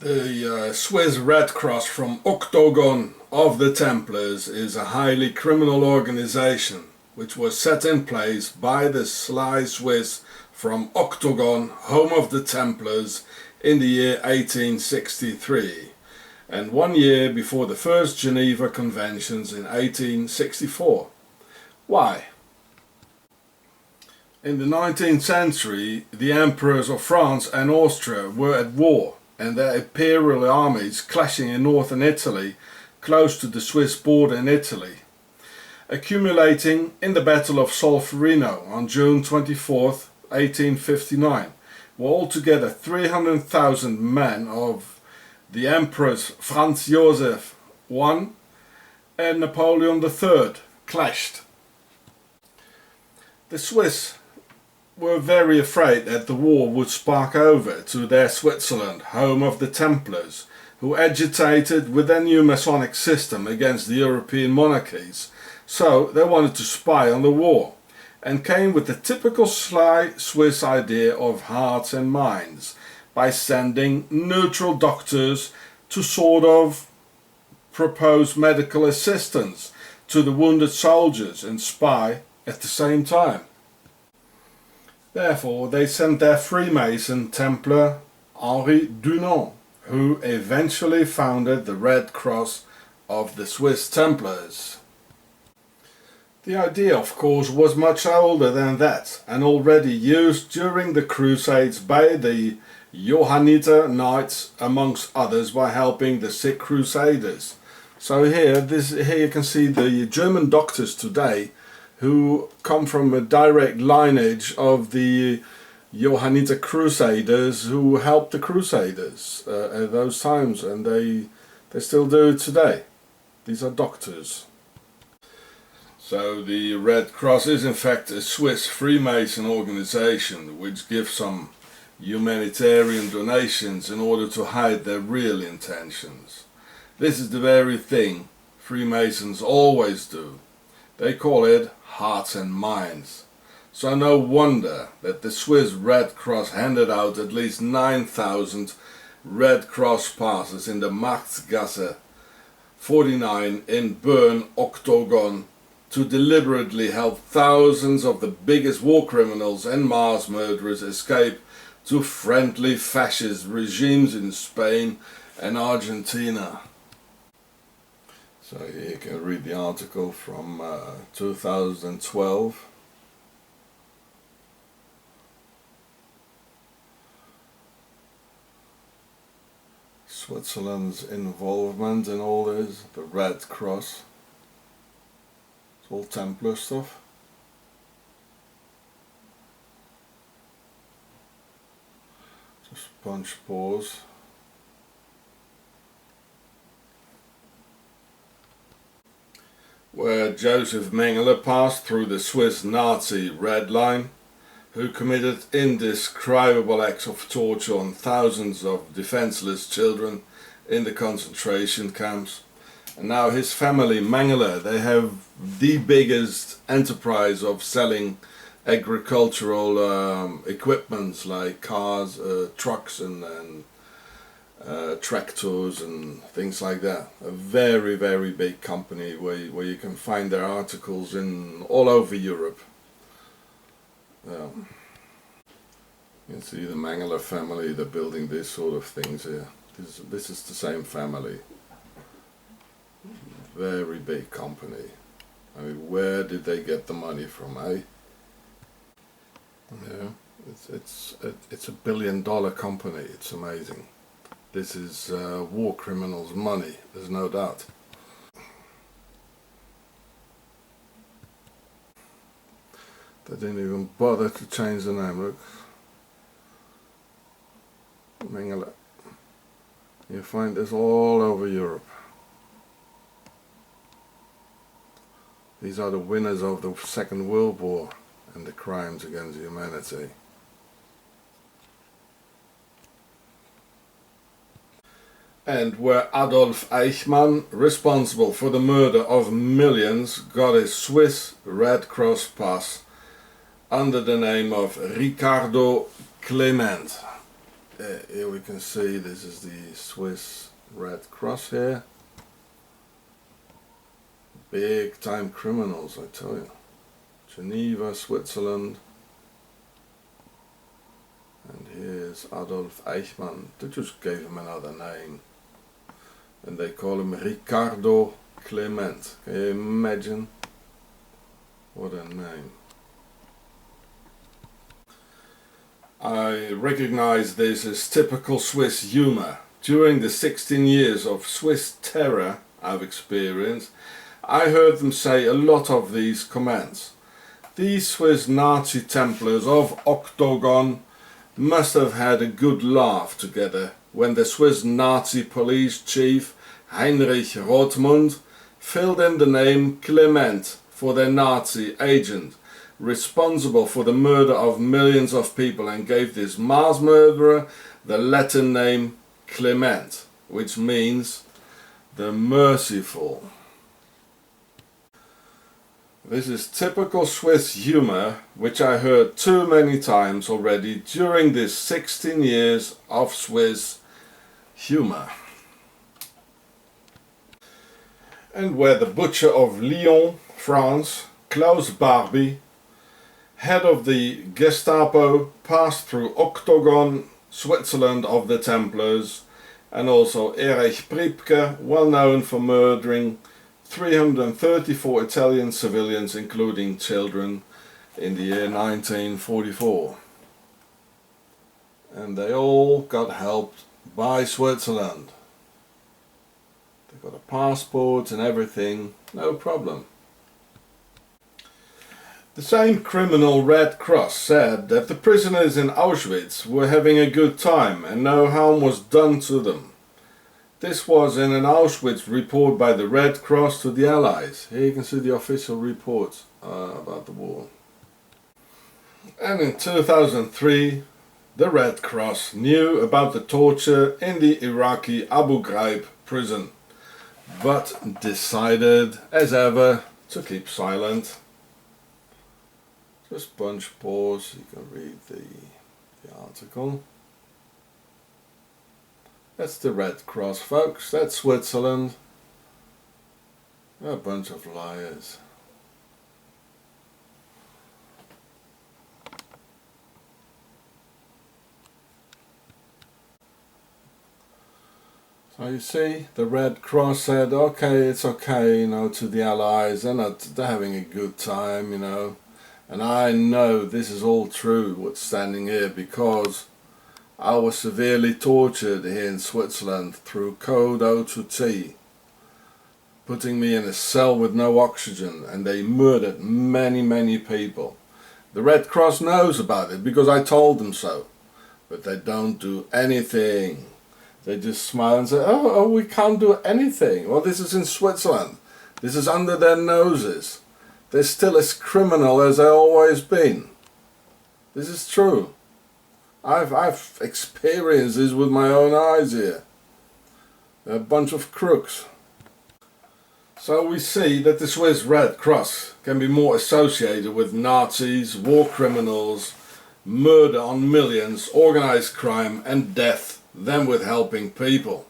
The Swiss Red Cross from Octagon of the Templars is a highly criminal organization which was set in place by the sly Swiss from Octagon, home of the Templars, in the year 1863, and 1 year before the first Geneva Conventions in 1864. Why? In the 19th century, the emperors of France and Austria were at war, and their imperial armies clashing in northern Italy, close to the Swiss border in Italy, accumulating in the Battle of Solferino on June 24, 1859, were altogether 300,000 men of the emperors Franz Joseph I and Napoleon III clashed. The Swiss were very afraid that the war would spark over to their Switzerland, home of the Templars, who agitated with their new Masonic system against the European monarchies, so they wanted to spy on the war, and came with the typical sly Swiss idea of hearts and minds, by sending neutral doctors to sort of propose medical assistance to the wounded soldiers and spy at the same time. Therefore, they sent their Freemason Templar Henri Dunant, who eventually founded the Red Cross of the Swiss Templars. The idea, of course, was much older than that, and already used during the Crusades by the Johanniter Knights, amongst others, by helping the sick Crusaders. So here you can see the German doctors today, who come from a direct lineage of the Johanniter Crusaders who helped the Crusaders at those times, and they still do it today. These are doctors. So the Red Cross is in fact a Swiss Freemason organization which gives some humanitarian donations in order to hide their real intentions. This is the very thing Freemasons always do. They call it hearts and minds. So no wonder that the Swiss Red Cross handed out at least 9,000 Red Cross passes in the Marktgasse 49 in Bern, Octagon, to deliberately help thousands of the biggest war criminals and mass murderers escape to friendly fascist regimes in Spain and Argentina. So here you can read the article from 2012. Switzerland's involvement in all this, the Red Cross. It's all Templar stuff. Just punch pause. Where Joseph Mengele passed through the Swiss Nazi Red Line, who committed indescribable acts of torture on thousands of defenseless children in the concentration camps. And now his family, Mengele, they have the biggest enterprise of selling agricultural equipments like cars, trucks and tractors and things like that. A very, very big company where you can find their articles in all over Europe. You can see the Mengele family, they're building these sort of things here. This is the same family. Very big company. I mean, where did they get the money from, eh? Yeah, it's a $1 billion company. It's amazing. This is war criminals' money, there's no doubt. They didn't even bother to change the name, look. Mengele. You find this all over Europe. These are the winners of the Second World War and the crimes against humanity. And where Adolf Eichmann, responsible for the murder of millions, got his Swiss Red Cross pass under the name of Ricardo Klement. here we can see this is the Swiss Red Cross here. Big time criminals, I tell you. Geneva, Switzerland. And here's Adolf Eichmann. They just gave him another name. And they call him Ricardo Klement. Can you imagine? What a name. I recognize this as typical Swiss humor. During the 16 years of Swiss terror I've experienced, I heard them say a lot of these comments. These Swiss Nazi Templars of Octagon must have had a good laugh together when the Swiss Nazi police chief Heinrich Rothmund filled in the name Klement for their Nazi agent, responsible for the murder of millions of people, and gave this mass murderer the Latin name Clement, which means the merciful. This is typical Swiss humor, which I heard too many times already during this 16 years of Swiss humor. And where the butcher of Lyon, France, Klaus Barbie, head of the Gestapo, passed through Octagon, Switzerland of the Templars, and also Erich Priebke, well known for murdering 334 Italian civilians, including children, in the year 1944. And they all got helped by Switzerland. They got a passport and everything, no problem. The same criminal Red Cross said that the prisoners in Auschwitz were having a good time and no harm was done to them. This was in an Auschwitz report by the Red Cross to the Allies. Here you can see the official report about the war. And in 2003, the Red Cross knew about the torture in the Iraqi Abu Ghraib prison, but decided, as ever, to keep silent. Just punch pause, you can read the article. That's the Red Cross, folks. That's Switzerland. A bunch of liars. So you see, the Red Cross said, okay, it's okay, you know, to the Allies. They're having a good time, you know. And I know this is all true, what's standing here, because I was severely tortured here in Switzerland through code O2T, putting me in a cell with no oxygen, and they murdered many people. The Red Cross knows about it because I told them so, but they don't do anything. They just smile and say, oh, we can't do anything. Well, this is in Switzerland. This is under their noses. They're still as criminal as they've always been. This is true. I've experienced this with my own eyes here. They're a bunch of crooks. So we see that the Swiss Red Cross can be more associated with Nazis, war criminals, murder on millions, organized crime and death than with helping people.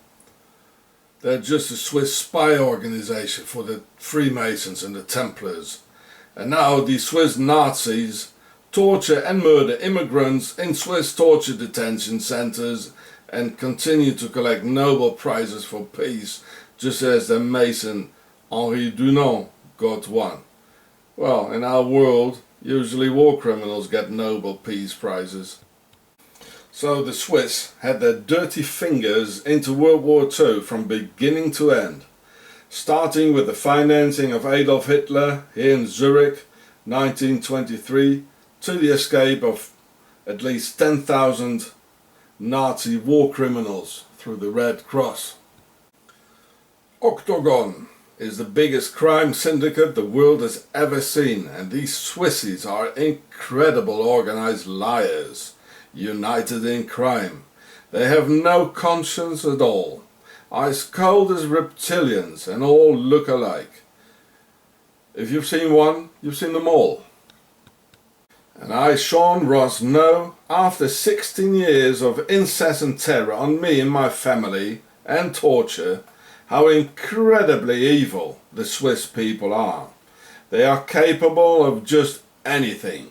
They're just a Swiss spy organization for the Freemasons and the Templars. And now these Swiss Nazis torture and murder immigrants in Swiss torture detention centers and continue to collect Nobel Prizes for peace, just as the Mason Henri Dunant got one. Well, in our world, usually war criminals get Nobel Peace Prizes. So the Swiss had their dirty fingers into World War II from beginning to end, starting with the financing of Adolf Hitler here in Zurich, 1923, to the escape of at least 10,000 Nazi war criminals through the Red Cross. Octagon is the biggest crime syndicate the world has ever seen, and these Swissies are incredible organized liars, united in crime. They have no conscience at all, are as cold as reptilians and all look alike. If you've seen one, you've seen them all. And I, Sean Ross, know, after 16 years of incessant terror on me and my family and torture, how incredibly evil the Swiss people are. They are capable of just anything.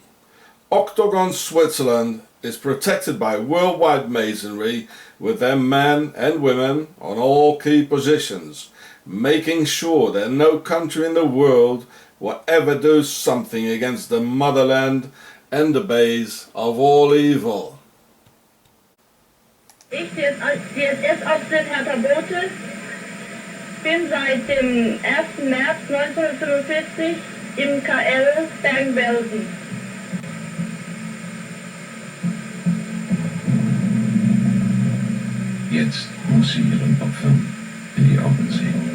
Octagon Switzerland is protected by worldwide masonry with their men and women on all key positions, making sure that no country in the world will ever do something against the motherland and the base of all evil. Ich, DSS-Aufsicht Herr Pasaporte, bin seit dem 1. März 1945 im KL Bergen-Belsen. Jetzt muss sie ihren Opfern in die Augen sehen.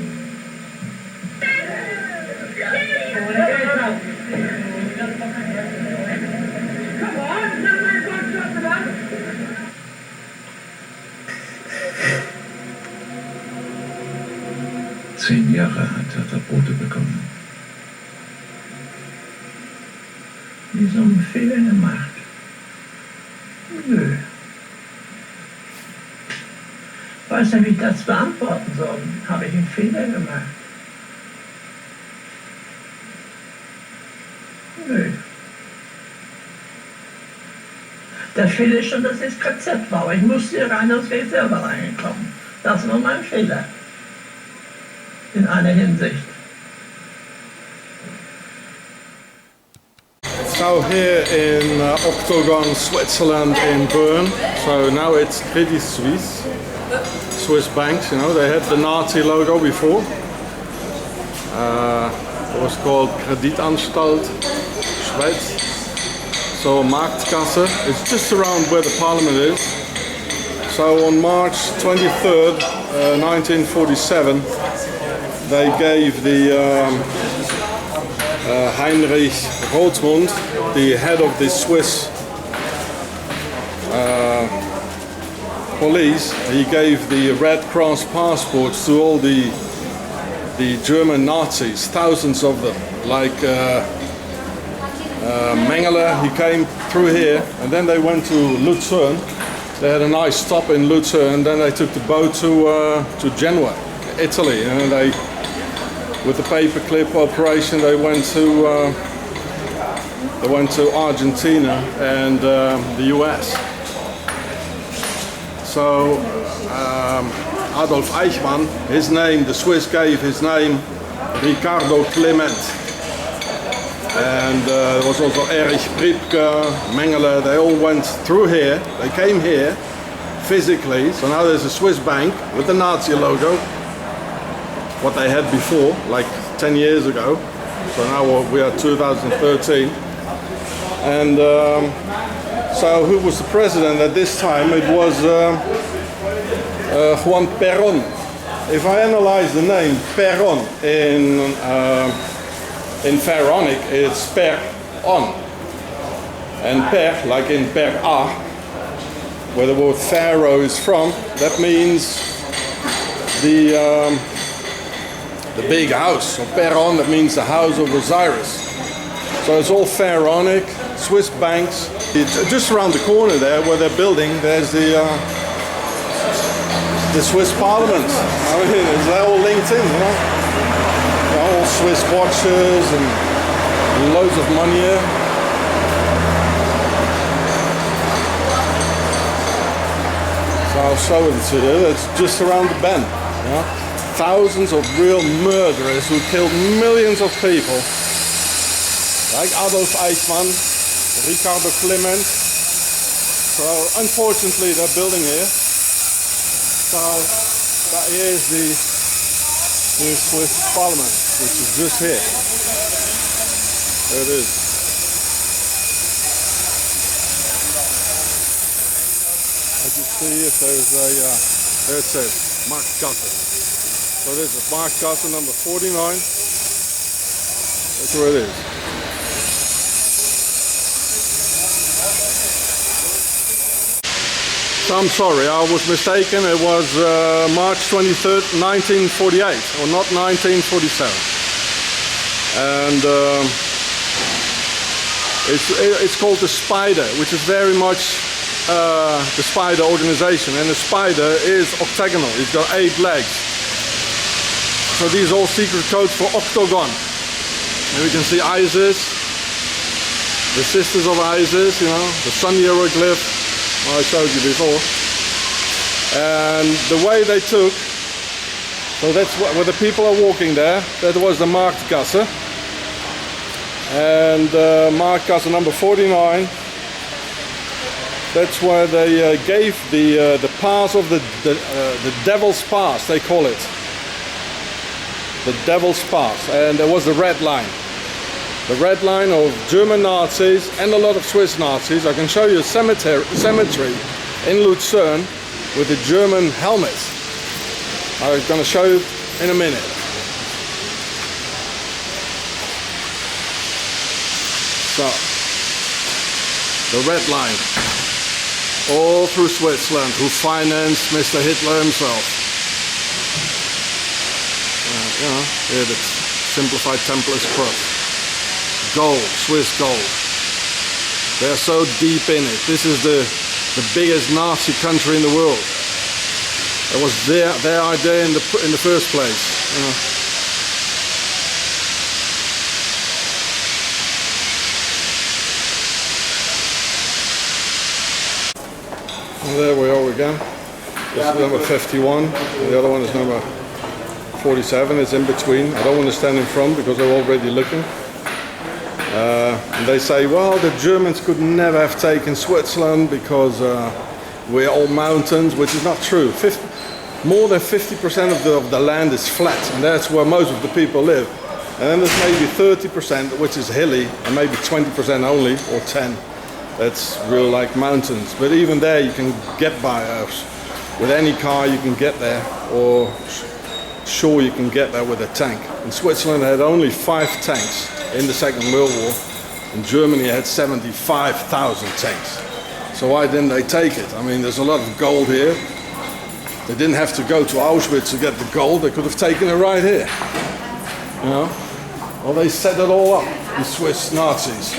10 Jahre hat Herr Pasaporte bekommen. Wieso einen Fehler gemacht? Nö. Weiß nicht, wie ich das beantworten soll. Habe ich einen Fehler gemacht? Nö. Der Fehler ist schon, dass ich das KZ war. Ich musste hier rein, sonst wäre ich selber reingekommen. Das war mein Fehler. In einer Hinsicht. So here in Octagon, Switzerland in Bern, so now it's Credit Suisse, Swiss banks, you know, they had the Nazi logo before. It was called Kreditanstalt Schweiz. So Marktkasse, it's just around where the parliament is. So on March 23rd, 1947, they gave the Heinrich Rothmund, the head of the Swiss police, he gave the Red Cross passports to all the German Nazis, thousands of them, like Mengele. He came through here and then they went to Lucerne. They had a nice stop in Lucerne and then they took the boat to Genoa, Italy, and they, with the paperclip operation, they went to Argentina and the US. So Adolf Eichmann, his name, the Swiss gave his name Ricardo Klement, and there was also Erich Priebke, Mengele. They all went through here. They came here physically. So now there's a Swiss bank with the Nazi logo, what they had before, like 10 years ago. So now we are 2013. And so who was the president at this time? It was Juan Perón. If I analyze the name Perón in Pharaonic, it's per on. And per, like in per a, where the word Pharaoh is from, that means the big house. So Perón, that means the house of Osiris. So it's all Pharaonic, Swiss banks. Just around the corner there, where they're building, there's the Swiss Parliament. I mean, they're all linked in, you know. They're all Swiss watches and loads of money here. So I'll show it to you. It's just around the bend. You know? Thousands of real murderers who killed millions of people, like Adolf Eichmann, Ricardo Klement. So unfortunately they're building here. So that is the Swiss Parliament, which is just here. There it is. As you see, if there's a, there it says Marktkasse. So this is Marktkasse number 49. That's where it is. So I'm sorry, I was mistaken. It was March 23rd, 1948, or not 1947. And It's called the Spider, which is very much the Spider organization, and the Spider is octagonal. It's got 8 legs. So these are all secret codes for octagon. And we can see Isis, the sisters of Isis, you know, the sun hieroglyph I showed you before. And the way they took, so that's where the people are walking there. That was the Marktgasse. And Marktgasse number 49. That's where they gave the pass of the Devil's Pass, they call it. The Devil's Pass. And there was the red line. The red line of German Nazis and a lot of Swiss Nazis. I can show you a cemetery in Lucerne with the German helmets. I'm going to show you in a minute. So, the red line, all through Switzerland, who financed Mr. Hitler himself. You know, here the simplified Templar's cross. Gold, Swiss gold. They're so deep in it. This is the biggest Nazi country in the world. That was their idea in the first place. You know. And there we are again. This is number 51. And the other one is number 47. It's in between. I don't want to stand in front because they're already looking. And they say, well, the Germans could never have taken Switzerland because we're all mountains, which is not true. More than 50% of the land is flat, and that's where most of the people live. And then there's maybe 30% which is hilly, and maybe 20% only, or 10. That's real like mountains. But even there you can get by with any car you can get there, or sure you can get there with a tank. And Switzerland had only 5 tanks in the Second World War, and Germany had 75,000 tanks. So why didn't they take it? I mean, there's a lot of gold here. They didn't have to go to Auschwitz to get the gold. They could have taken it right here. You know? Well, they set it all up, the Swiss Nazis.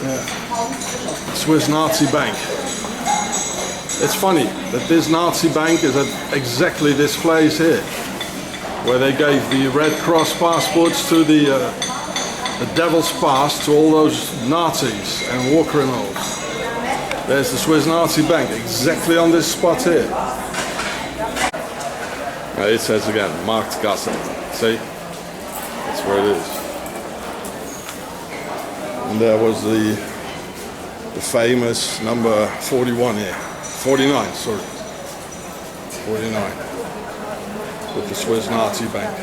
Yeah. Swiss Nazi bank. It's funny that this Nazi bank is at exactly this place here, where they gave the Red Cross passports to the Devil's Pass to all those Nazis and war criminals. There's the Swiss Nazi bank, exactly on this spot here. It says again, Marktgasse. See? That's where it is. And there was the famous number 41 here. 49, sorry. 49. With the Swiss Nazi bank.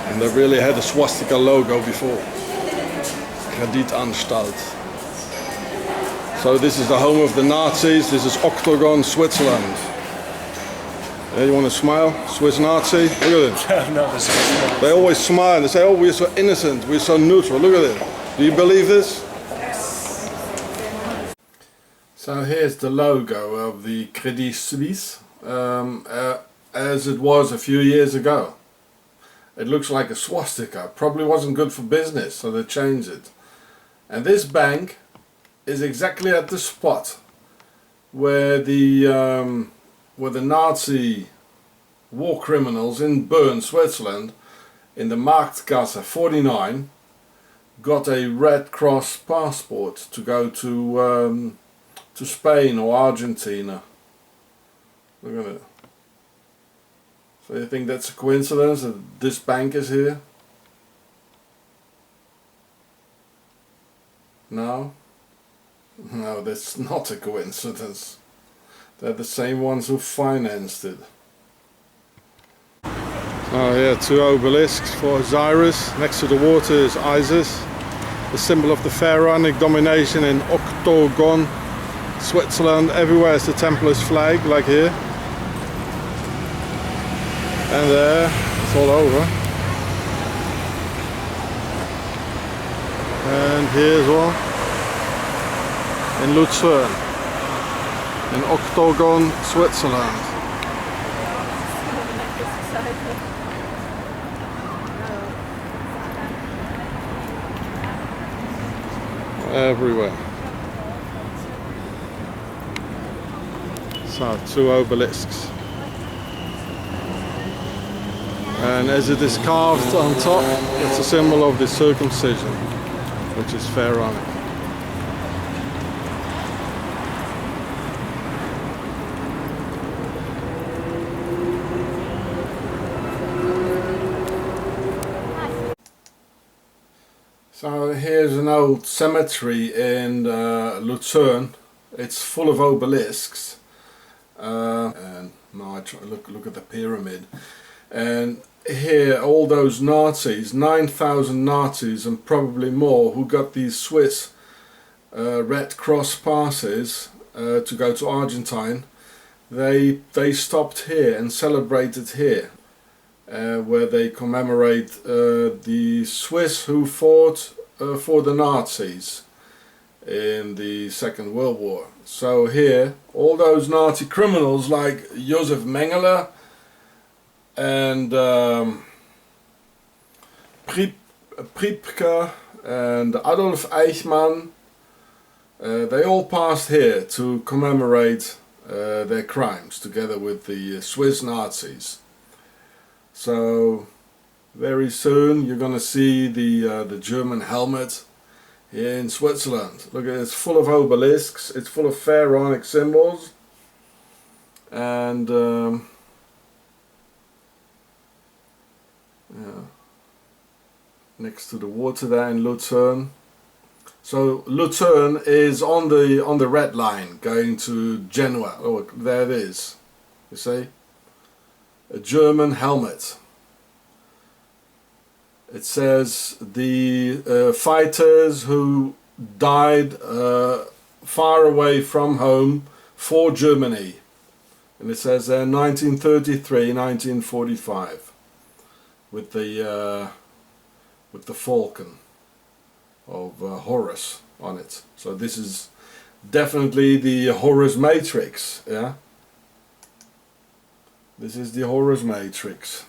And they really had a swastika logo before. Kreditanstalt. So this is the home of the Nazis. This is Octagon, Switzerland. Yeah, you want to smile? Swiss Nazi? Look at it. No, this is They always smile. They say, oh, we're so innocent. We're so neutral. Look at it. Do you believe this? Yes. So here's the logo of the Credit Suisse, as it was a few years ago. It looks like a swastika. Probably wasn't good for business, so they changed it. And this bank is exactly at the spot where the Nazi war criminals in Bern, Switzerland, in the Marktgasse 49, got a Red Cross passport to go to Spain or Argentina. Look at it. So you think that's a coincidence that this bank is here? No? No, that's not a coincidence. They're the same ones who financed it. Oh yeah, 2 obelisks for Osiris. Next to the water is Isis, the symbol of the pharaonic domination in Octagon, Switzerland. Everywhere is the Templars flag, like here. And there, it's all over. And here as well, in Lucerne, in Octagon, Switzerland. everywhere. So 2 obelisks. And as it is carved on top, it's a symbol of the circumcision, which is pharaonic. So here's an old cemetery in Lucerne. It's full of obelisks, and now I try look at the pyramid. And here, all those Nazis, 9,000 Nazis and probably more, who got these Swiss Red Cross passes to go to Argentine, they stopped here and celebrated here, where they commemorate the Swiss who fought for the Nazis in the Second World War. So here, all those Nazi criminals like Josef Mengele and Priebke and Adolf Eichmann, they all passed here to commemorate their crimes together with the Swiss Nazis. So very soon you're gonna see the German helmet here in Switzerland. Look at it, it's full of obelisks, it's full of pharaonic symbols, and yeah, next to the water there in Lucerne. So Lucerne is on the red line going to Genoa. Oh, there it is. You see, a German helmet. It says the fighters who died far away from home for Germany, and it says there 1933, 1945. With the falcon of Horus on it. So this is definitely the Horus matrix, yeah? This is the Horus matrix.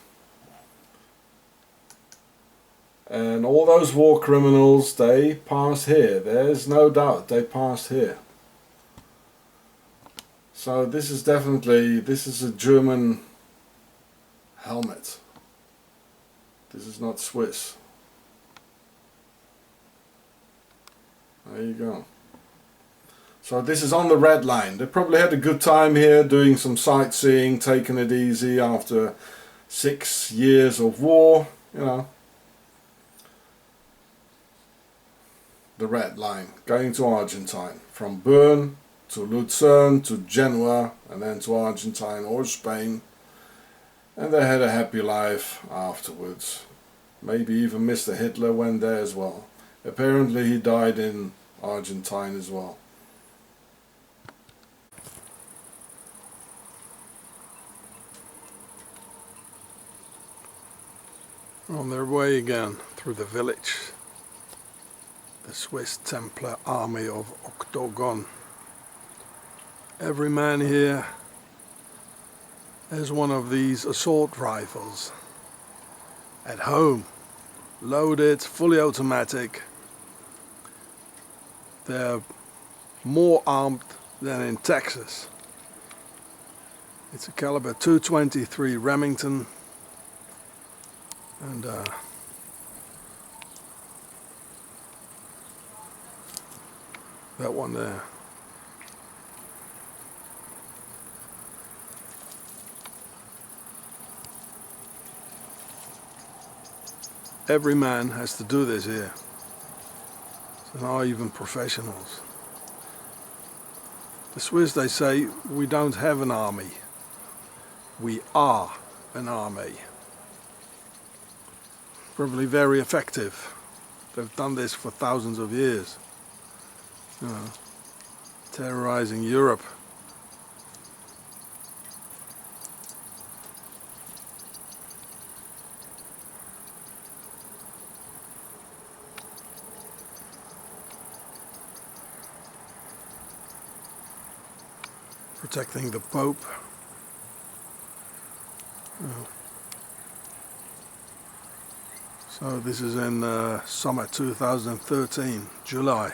And all those war criminals, they passed here. There's no doubt they passed here. So this is definitely, this is a German helmet. This is not Swiss. There you go. So this is on the red line. They probably had a good time here doing some sightseeing, taking it easy after 6 years of war, you know. The red line, going to Argentine. From Bern to Lucerne to Genoa and then to Argentine or Spain. And they had a happy life afterwards. Maybe even Mr. Hitler went there as well. Apparently he died in Argentine as well. On their way again through the village. The Swiss Templar army of Octagon. Every man here has one of these assault rifles at home, loaded, fully automatic. They're more armed than in Texas. It's a caliber .223 Remington, and that one there. Every man has to do this here. So not even professionals. The Swiss, they say, we don't have an army. We are an army. Probably very effective. They've done this for thousands of years. You know, terrorizing Europe. Protecting the Pope. Oh. So this is in summer 2013, July.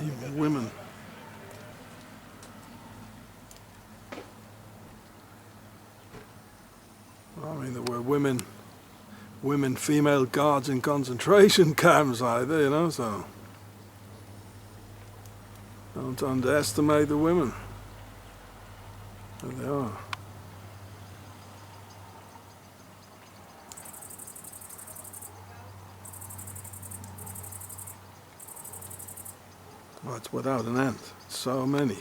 Even women. I mean, there were women, female guards in concentration camps either, you know, so don't underestimate the women. There they are. Well, it's without an end. So many.